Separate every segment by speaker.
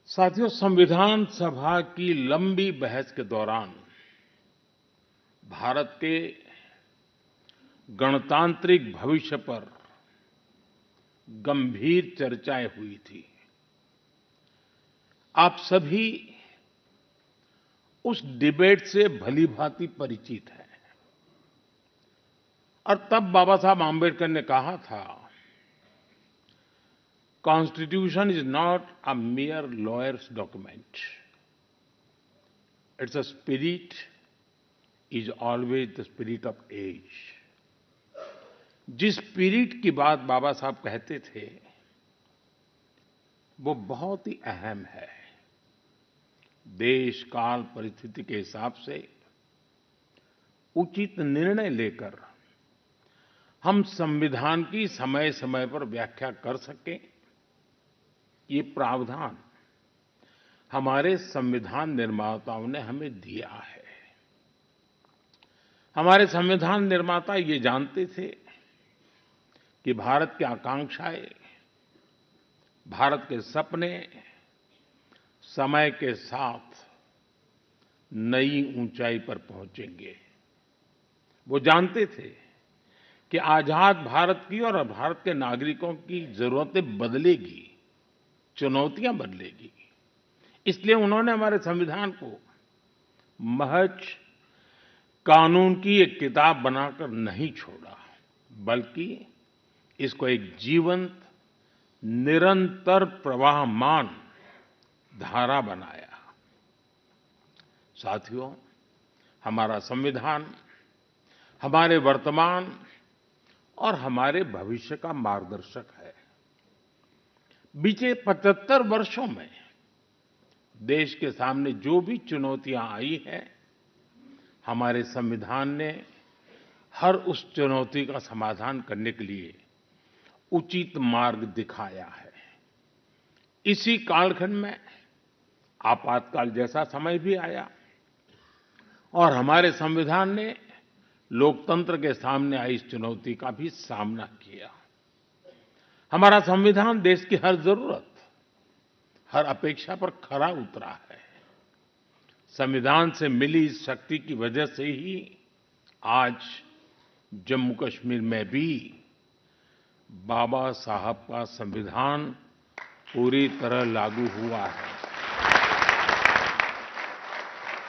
Speaker 1: साथियों, संविधान सभा की लंबी बहस के दौरान भारत के गणतांत्रिक भविष्य पर गंभीर चर्चाएं हुई थी। आप सभी उस डिबेट से भलीभांति परिचित हैं और तब बाबा साहब आम्बेडकर ने कहा था, constitution is not a mere lawyer's document. Its spirit is always the spirit of age. जिस स्पिरिट की बात बाबा साहब कहते थे, वो बहुत ही अहम है। देश काल परिस्थिति के हिसाब से उचित निर्णय लेकर हम संविधान की समय-समय पर व्याख्या कर सकें, ये प्रावधान हमारे संविधान निर्माताओं ने हमें दिया है। हमारे संविधान निर्माता ये जानते थे कि भारत की आकांक्षाएं, भारत के सपने समय के साथ नई ऊंचाई पर पहुंचेंगे। वो जानते थे कि आजाद भारत की और भारत के नागरिकों की जरूरतें बदलेगी, चुनौतियां बदलेगी। इसलिए उन्होंने हमारे संविधान को महज कानून की एक किताब बनाकर नहीं छोड़ा, बल्कि इसको एक जीवंत, निरंतर प्रवाहमान धारा बनाया। साथियों, हमारा संविधान हमारे वर्तमान और हमारे भविष्य का मार्गदर्शक है। बीते 75 वर्षों में देश के सामने जो भी चुनौतियां आई हैं, हमारे संविधान ने हर उस चुनौती का समाधान करने के लिए उचित मार्ग दिखाया है। इसी कालखंड में आपातकाल जैसा समय भी आया और हमारे संविधान ने लोकतंत्र के सामने आई इस चुनौती का भी सामना किया। हमारा संविधान देश की हर जरूरत, हर अपेक्षा पर खरा उतरा है। संविधान से मिली इस शक्ति की वजह से ही आज जम्मू कश्मीर में भी बाबा साहब का संविधान पूरी तरह लागू हुआ है।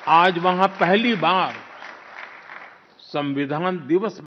Speaker 1: आज वहां पहली बार संविधान दिवस